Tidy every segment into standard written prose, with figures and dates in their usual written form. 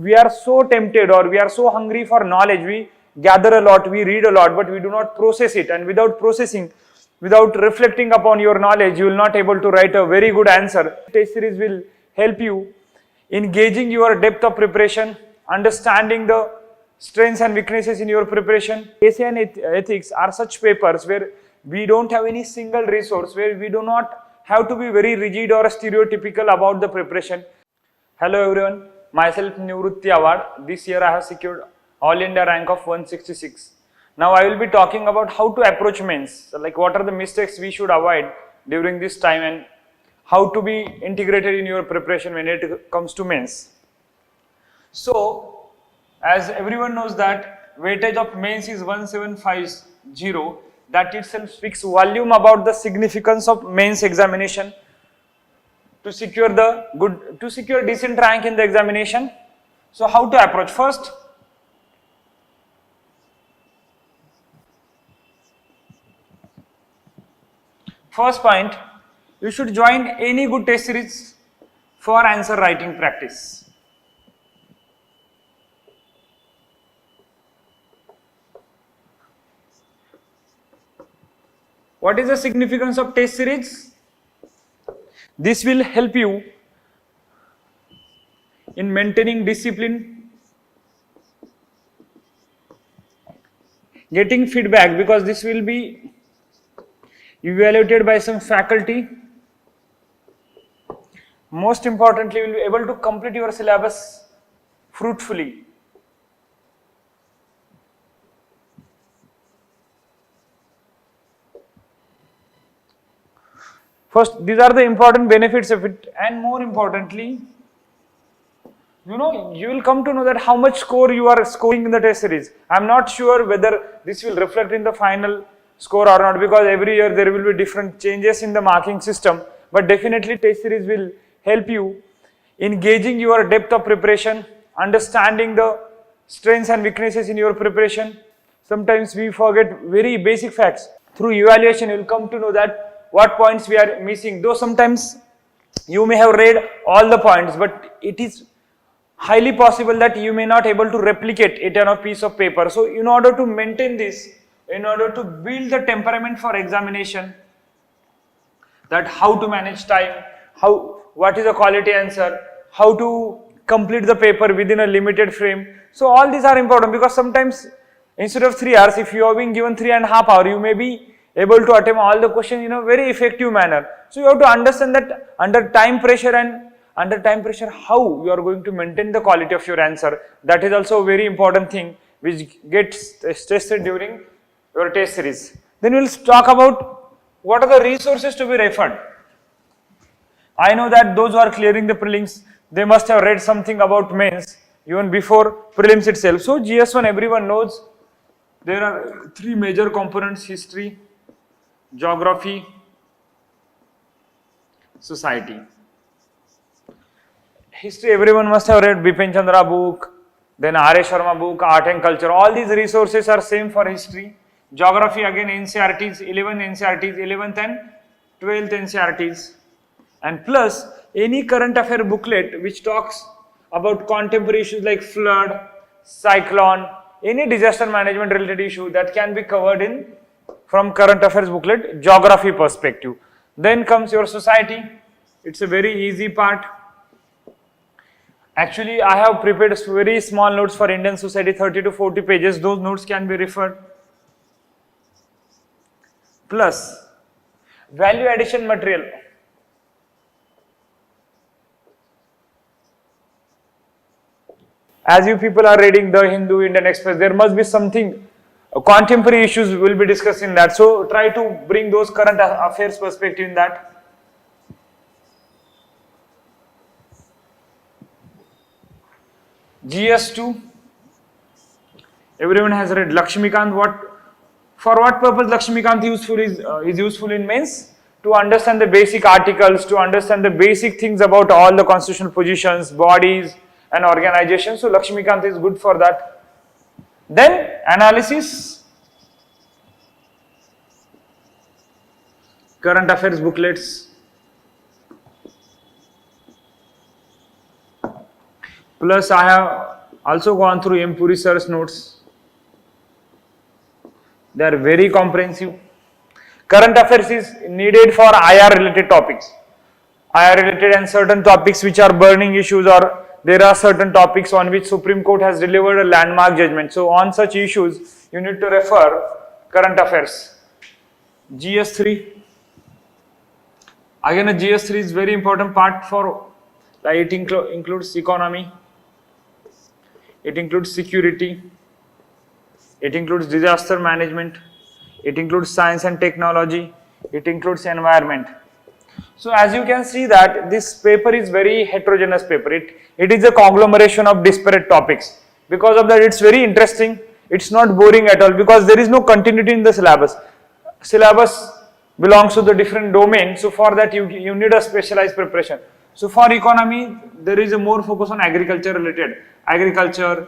we are so tempted or we are so hungry for knowledge, we gather a lot, we read a lot, but we do not process it. And without processing, without reflecting upon your knowledge, you will not able to write a very good answer. Test series will help you in gauging your depth of preparation, understanding the strengths and weaknesses in your preparation. Essay and ethics are such papers where we don't have any single resource, where we do not have to be very rigid or stereotypical about the preparation. Hello everyone, myself Nivrutti Avhad. This year I have secured All India rank of 166. Now I will be talking about how to approach mains, so like what are the mistakes we should avoid during this time and how to be integrated in your preparation when it comes to mains. So as everyone knows that weightage of mains is 1750, that itself speaks volume about the significance of mains examination to secure decent rank in the examination. So how to approach? First point, you should join any good test series for answer writing practice. What is the significance of test series? This will help you in maintaining discipline, getting feedback, because this will be evaluated by some faculty. Most importantly, you will be able to complete your syllabus fruitfully. First, these are the important benefits of it, and more importantly, you will come to know that how much score you are scoring in the test series. I am not sure whether this will reflect in the final score or not, because every year there will be different changes in the marking system, but definitely test series will help you in gauging your depth of preparation, understanding the strengths and weaknesses in your preparation. Sometimes we forget very basic facts. Through evaluation, you will come to know that what points we are missing, though sometimes you may have read all the points, but it is highly possible that you may not able to replicate it on a piece of paper. So in order to maintain this, in order to build the temperament for examination, that how to manage time, what is a quality answer, how to complete the paper within a limited frame. So all these are important, because sometimes instead of 3 hours, if you are being given 3.5 hours, you may be able to attempt all the questions in a very effective manner. So you have to understand that under time pressure how you are going to maintain the quality of your answer. That is also a very important thing which gets tested during your test series. Then we will talk about what are the resources to be referred. I know that those who are clearing the prelims, they must have read something about mains even before prelims itself. So GS1 everyone knows there are 3 major components: history, geography, society. History everyone must have read Bipin Chandra book, then R.A. Sharma book, art and culture. All these resources are same for history. Geography again NCERTs, 11 NCERTs, 11th and 12th NCERTs, and plus any current affair booklet which talks about contemporary issues like flood, cyclone, any disaster management related issue that can be covered in from current affairs booklet, geography perspective. Then comes your society. It's a very easy part. Actually, I have prepared very small notes for Indian society, 30 to 40 pages. Those notes can be referred. Plus value addition material. As you people are reading the Hindu, Indian Express, there must be something, contemporary issues will be discussed in that. So try to bring those current affairs perspective in that. GS2, everyone has read Lakshmikant. For what purpose Lakshmikant is useful in mains? To understand the basic articles, to understand the basic things about all the constitutional positions, bodies and organizations. So Lakshmikant is good for that. Then analysis, current affairs booklets, plus I have Also gone through M. Puri sir's notes. They are very comprehensive. Current affairs is needed for IR related topics. IR related and certain topics which are burning issues, or there are certain topics on which Supreme Court has delivered a landmark judgment. So on such issues, you need to refer current affairs. GS3. Again, a GS3 is very important part for, like it includes economy, it includes security, it includes disaster management, it includes science and technology, it includes environment. So as you can see that this paper is very heterogeneous paper. It is a conglomeration of disparate topics. Because of that, it's very interesting. It's not boring at all because there is no continuity in the syllabus. Syllabus belongs to the different domain. So for that, you need a specialized preparation. So for economy, there is a more focus on agriculture related. Agriculture,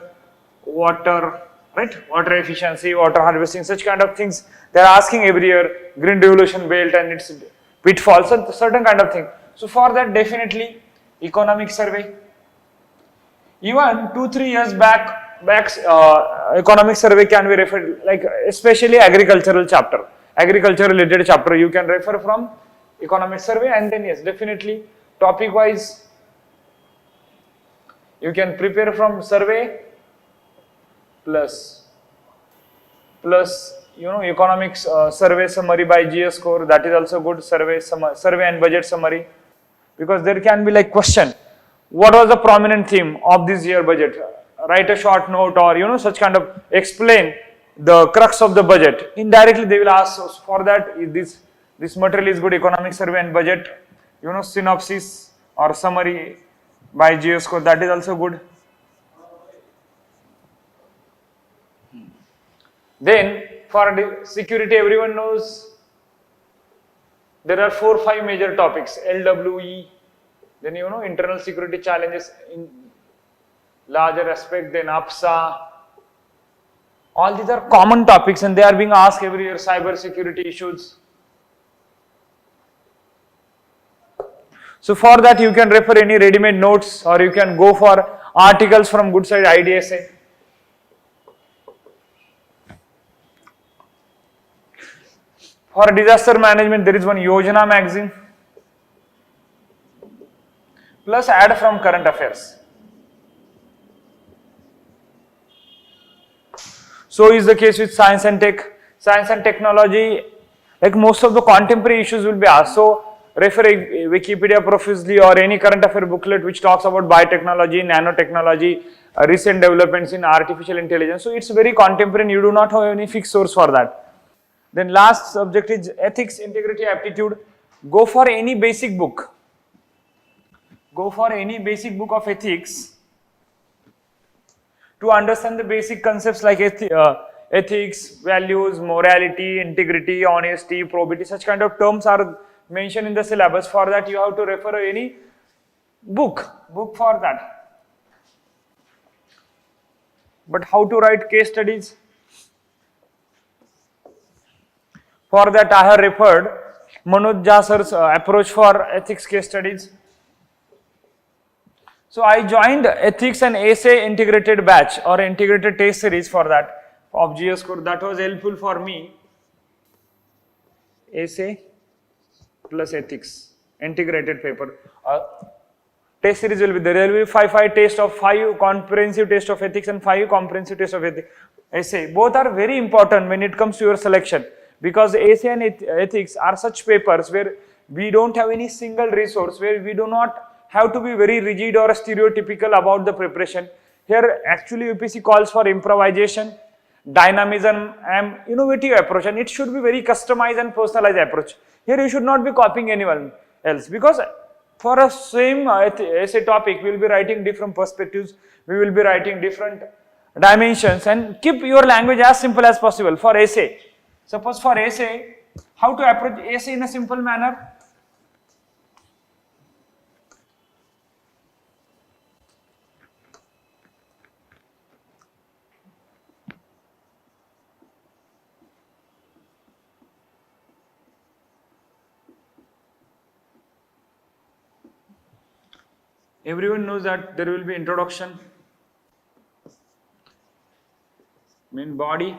water, right? Water efficiency, water harvesting, such kind of things. They are asking every year, green revolution belt and its pitfalls, certain kind of thing. So for that, definitely economic survey. Even 2-3 years back, economic survey can be referred, like especially agricultural chapter, agriculture related chapter, you can refer from economic survey. And then yes, definitely topic wise, you can prepare from survey plus economics survey summary by GS core. That is also good. Survey and budget summary, because there can be like question, what was the prominent theme of this year budget? Write a short note, or such kind of explain the crux of the budget. Indirectly they will ask. So for that, this material is good. Economic survey and budget, synopsis or summary by GS core, that is also good. Then for security, everyone knows there are 4-5 major topics. LWE, then internal security challenges in larger aspect, then APSA. All these are common topics and they are being asked every year. Cyber security issues. So for that, you can refer any ready-made notes, or you can go for articles from good side IDSA. For disaster management, there is one Yojana magazine, plus add from current affairs. So is the case with science and tech. Science and technology, like most of the contemporary issues will be asked. So refer Wikipedia profusely or any current affair booklet which talks about biotechnology, nanotechnology, recent developments in artificial intelligence. So it's very contemporary and you do not have any fixed source for that. Then last subject is ethics, integrity, aptitude. Go for any basic book. Go for any basic book of ethics to understand the basic concepts like ethics, values, morality, integrity, honesty, probity. Such kind of terms are mentioned in the syllabus. For that, you have to refer any book for that. But how to write case studies? For that, I have referred Manoj Jha sir's approach for ethics case studies. So I joined ethics and essay integrated batch or integrated test series for that of GS core. That was helpful for me. Essay plus ethics integrated paper. Test series will be there. There will be 5 tests of 5 comprehensive tests of ethics and 5 comprehensive tests of essay. Both are very important when it comes to your selection, because essay and ethics are such papers where we don't have any single resource, where we do not have to be very rigid or stereotypical about the preparation. Here actually UPSC calls for improvisation, dynamism and innovative approach, and it should be very customized and personalized approach. Here you should not be copying anyone else, because for a same essay topic we will be writing different perspectives, we will be writing different dimensions, and keep your language as simple as possible. For essay, suppose for essay, how to approach essay in a simple manner? Everyone knows that there will be introduction, mean body.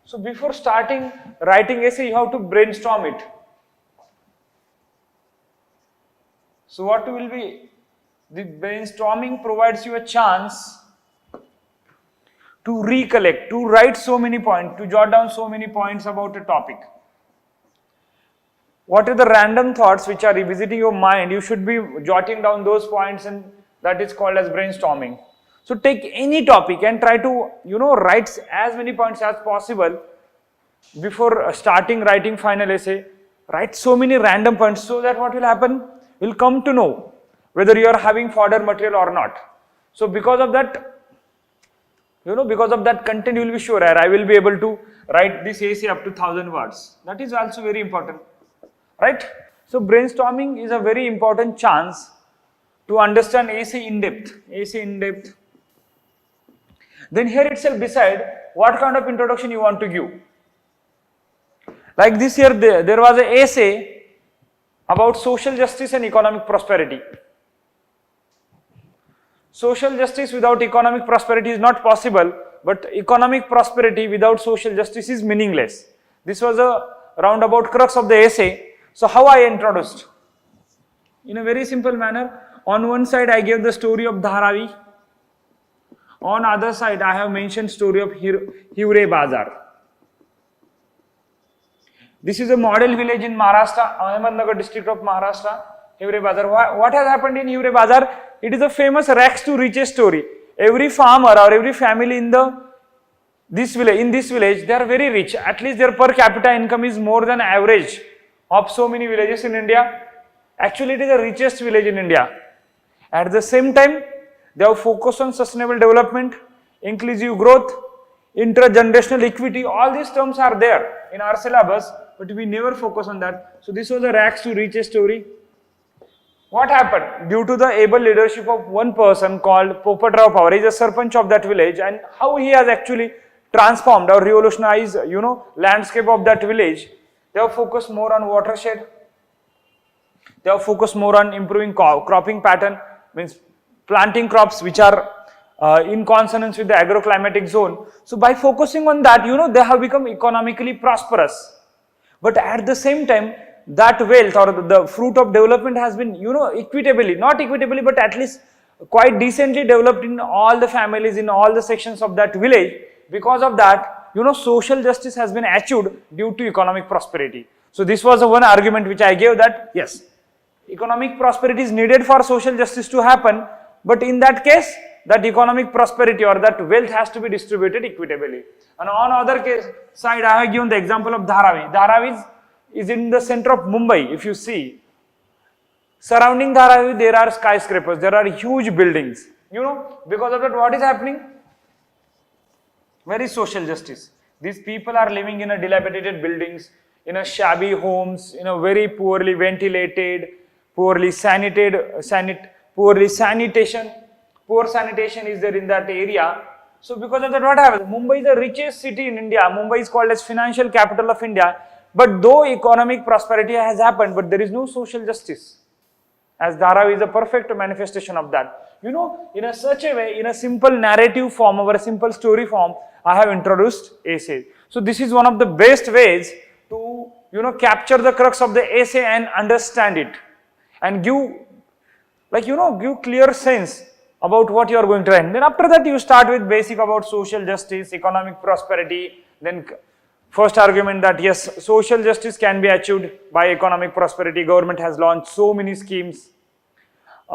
So before starting writing essay, you have to brainstorm it. So what will be, the brainstorming provides you a chance to recollect, to write so many points, to jot down so many points about a topic. What are the random thoughts which are revisiting your mind? You should be jotting down those points, and that is called as brainstorming. So take any topic and try to, write as many points as possible before starting writing final essay. Write so many random points so that what will happen? You'll come to know whether you are having fodder material or not. So because of that, because of that content, you will be sure I will be able to write this essay up to 1000 words. That is also very important, right? So brainstorming is a very important chance to understand essay in depth. Then here itself decide what kind of introduction you want to give. Like this year, there was an essay about social justice and economic prosperity. Social justice without economic prosperity is not possible, but economic prosperity without social justice is meaningless. This was a roundabout crux of the essay. So how I introduced? In a very simple manner. On one side I gave the story of Dharavi. On other side I have mentioned story of Hiwre Bazar. This is a model village in Maharashtra, Ahmednagar district of Maharashtra, Hiwre Bazar. What has happened in Hiwre Bazar? It is a famous rags to riches story. Every farmer or every family in this village, they are very rich. At least their per capita income is more than average of so many villages in India. Actually, it is the richest village in India. At the same time, they have focused on sustainable development, inclusive growth, intergenerational equity. All these terms are there in our syllabus, but we never focus on that. So this was a rags to riches story. What happened? Due to the able leadership of one person called Popatrao Pawar, he is a sarpanch of that village, and how he has actually transformed or revolutionized, landscape of that village. They have focused more on watershed. They have focused more on improving cropping pattern, means planting crops which are in consonance with the agroclimatic zone. So by focusing on that, they have become economically prosperous. But at the same time, that wealth or the fruit of development has been, equitably, not equitably, but at least quite decently developed in all the families, in all the sections of that village. Because of that, social justice has been achieved due to economic prosperity. So this was one argument which I gave, that yes, economic prosperity is needed for social justice to happen, but in that case, that economic prosperity or that wealth has to be distributed equitably. And on other case side, I have given the example of Dharavi. Dharavi is in the center of Mumbai. If you see, surrounding Dharavi, there are skyscrapers, there are huge buildings. Because of that, what is happening? Where is social justice? These people are living in a dilapidated buildings, in a shabby homes, in a very poorly ventilated, poor sanitation is there in that area. So because of that, what happens? Mumbai is the richest city in India. Mumbai is called as financial capital of India. But though economic prosperity has happened, but there is no social justice. As Dharavi is a perfect manifestation of that. In a such a way, in a simple narrative form or a simple story form, I have introduced essay. So this is one of the best ways to, capture the crux of the essay and understand it. And give clear sense about what you are going to write. Then after that, you start with basic about social justice, economic prosperity. Then first argument that yes, social justice can be achieved by economic prosperity. Government has launched so many schemes,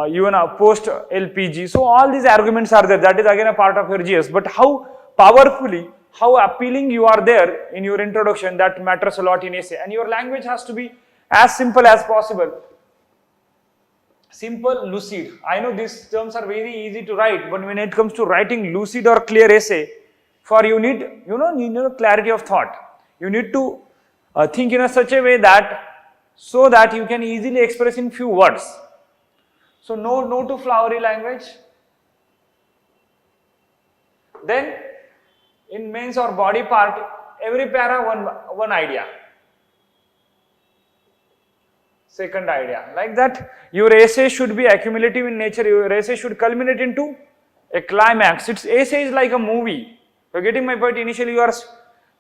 even post LPG. So all these arguments are there. That is again a part of your GS. But how powerfully, how appealing you are there in your introduction, that matters a lot in essay. And your language has to be as simple as possible. Simple, lucid. I know these terms are very easy to write, but when it comes to writing lucid or clear essay, for you need, clarity of thought. You need to think in such a way that, so that you can easily express in few words. So no to flowery language. Then in mains or body part, every para one idea. Second idea. Like that, your essay should be accumulative in nature. Your essay should culminate into a climax. Its essay is like a movie. You're getting my point? Initially, you are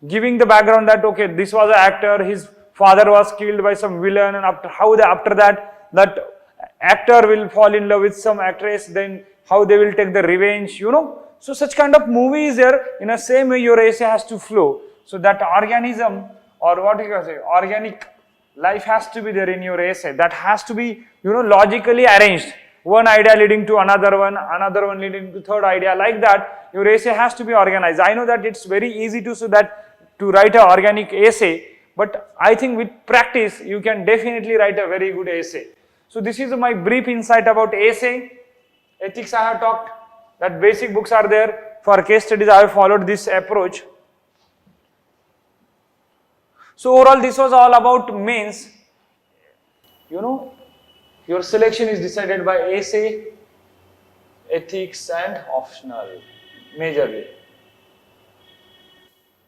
giving the background that, okay, this was an actor, his father was killed by some villain, and after that actor will fall in love with some actress, then how they will take the revenge, you know. So such kind of movie is there. In the same way, your essay has to flow. So that organism, or what you can say, organic life has to be there in your essay. That has to be, you know, logically arranged. One idea leading to another one leading to third idea. Like that, your essay has to be organized. I know that it's very easy to write an organic essay, but I think with practice, you can definitely write a very good essay. So this is my brief insight about essay. Ethics I have talked, that basic books are there. For case studies, I have followed this approach. So overall, this was all about mains. You know, your selection is decided by essay, ethics and optional, majorly.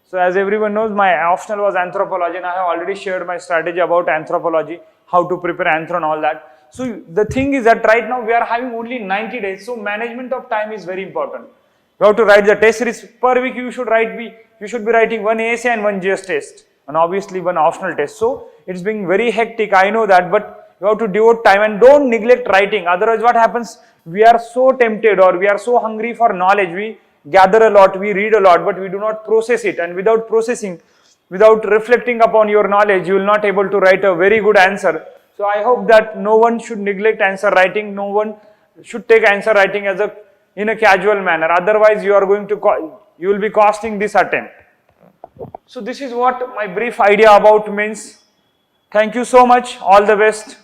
So as everyone knows, my optional was anthropology, and I have already shared my strategy about anthropology, how to prepare anthro and all that. So the thing is that right now we are having only 90 days, so management of time is very important. You have to write the test series per week. You should be writing one essay and one GS test, and obviously one optional test. So it's being very hectic, I know that, but you have to devote time and don't neglect writing. Otherwise what happens, we are so tempted or we are so hungry for knowledge, we gather a lot, we read a lot, but we do not process it, and without processing, without reflecting upon your knowledge, you will not able to write a very good answer. So I hope that no one should neglect answer writing, no one should take answer writing in a casual manner, otherwise you will be costing this attempt. So this is what my brief idea about mains. Thank you so much, all the best.